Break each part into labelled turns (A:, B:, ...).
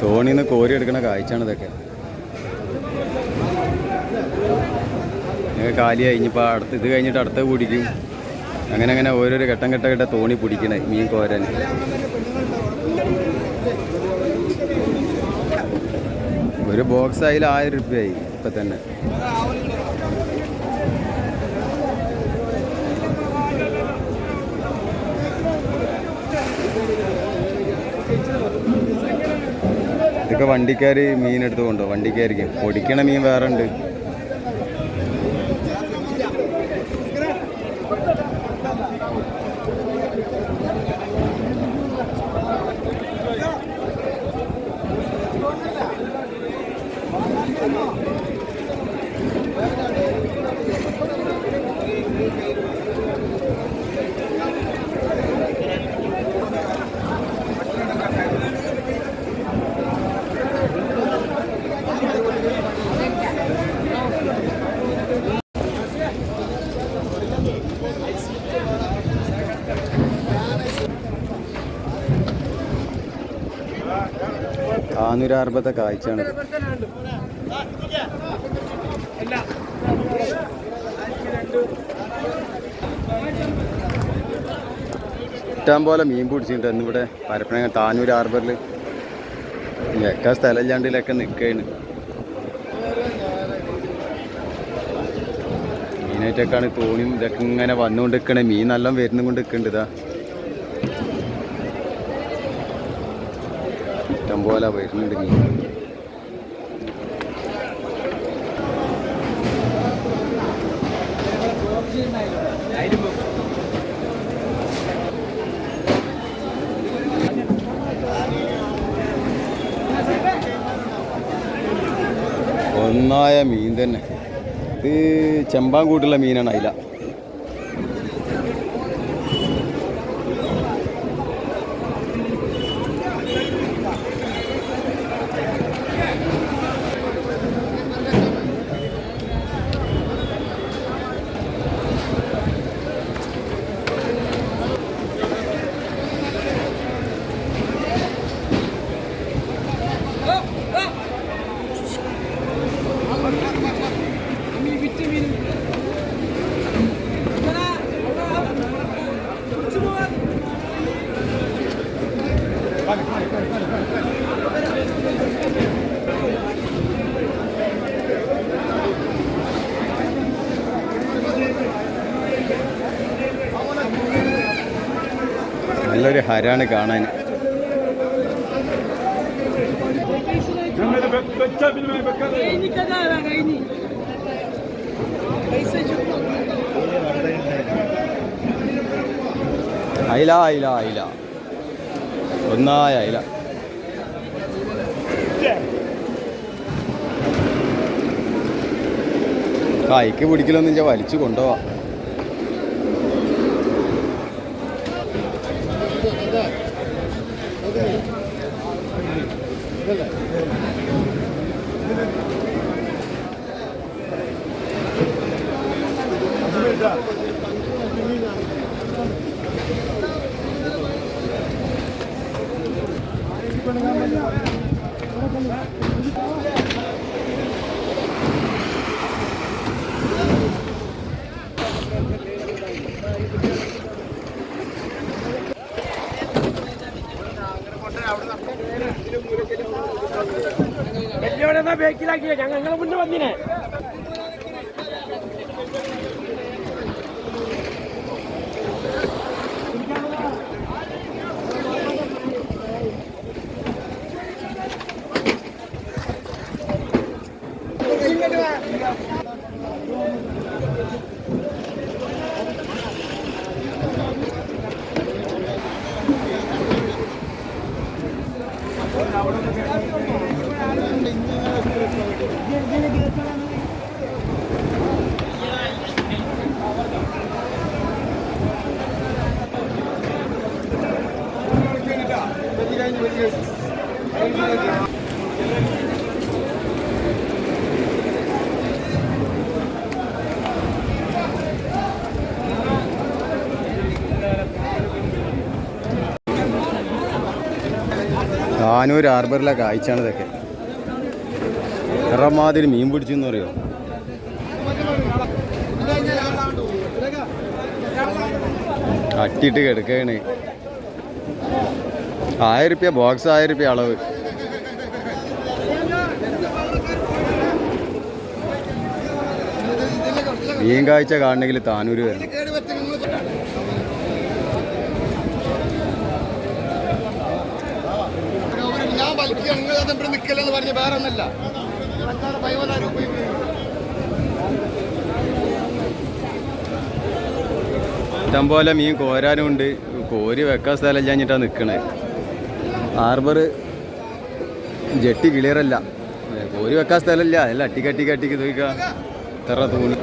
A: തോണിന്ന് കോരി എടുക്കുന്ന കാഴ്ചയാണ് ഇതൊക്കെ. കാലിയായി ഇനിയിപ്പോൾ അടുത്ത് ഇത് കഴിഞ്ഞിട്ട് അടുത്ത പിടിക്കും. അങ്ങനെ അങ്ങനെ ഓരോരോ ഘട്ടം തോണി പിടിക്കണേ മീൻ കോരാൻ. ഒരു ബോക്സ് അതിൽ 1000 രൂപയായി ഇപ്പം തന്നെ. ഇതൊക്കെ വണ്ടിക്കാർ മീൻ എടുത്ത് കൊണ്ടോ. വണ്ടിക്കാർക്ക് പൊടിക്കണ മീൻ വേറെ ഉണ്ട്. കാഞ്ഞൂരാർബത്തെ കാഴ്ചയാണ്. ഇഷ്ടം പോലെ മീൻ പിടിച്ചിട്ടുണ്ട് എന്നിവിടെ പരപ്പനങ്ങ താനൂർ ഹാർബറിൽ. വെക്കാൻ സ്ഥലമില്ലാണ്ടിലൊക്കെ നിൽക്കുകയാണ്. മീനായിട്ടൊക്കെയാണ് തോണിയും ഇതൊക്കെ ഇങ്ങനെ വന്നുകൊണ്ട് നിൽക്കണേ. മീൻ നല്ല വരുന്നും കൊണ്ട് നിൽക്കുന്നുണ്ട്. ഇതാ ഇഷ്ടം പോലെ വരുന്നുണ്ട് മീൻ. ഒന്നായ മീൻ തന്നെ. ഇത് ചെമ്പാങ്കൂട്ടുള്ള മീനാണ് അയില. നല്ലൊരു ഹരാണ് കാണാൻ. അയില അയില അയില ഒന്നായ അയില. കൈക്ക് പിടിക്കലൊന്നും ഞാൻ വലിച്ചു കൊണ്ടുപോവാ.
B: ബേക്കിലാക്കിയ ഞങ്ങൾ മുന്നേ വന്നിനെ.
A: താനൂർ ഹാർബറിലെ കാഴ്ചയാണ് ഇതൊക്കെ. എറമാതിരി മീൻ പിടിച്ചെന്ന് പറയോ. അട്ടിട്ട് കിടക്കുകയാണ്. 1000 റുപ്യ ബോക്സ്, 1000 റുപ്യ അളവ്. മീൻ കാഴ്ച കാണണമെങ്കിൽ താനൂര് വരണം. ഇഷ്ടംപോലെ മീൻ കോരാനും ഉണ്ട്. കോരി വെക്കാൻ സ്ഥലം ഇല്ലാഞ്ഞിട്ടാണ് നിൽക്കണേ. ഹാർബർ ജെട്ടി ക്ലിയറല്ല, കോരി വെക്കാൻ സ്ഥലമില്ല. എല്ലാം അട്ടിക്ക് തോന്നിക്കാം. ഇത്ര തൂണി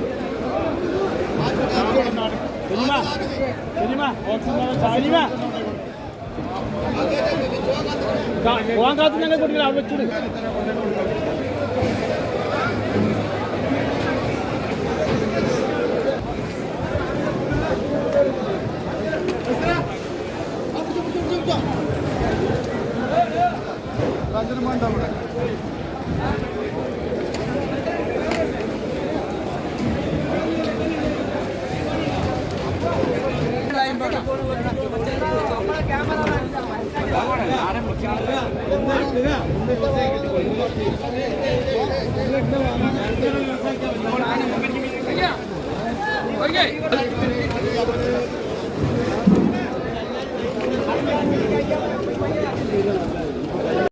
B: പോകാൻ കാത്തു ഞങ്ങൾ കൊടുക്കില്ല. അവിടെ വെച്ചോട്
C: Okay.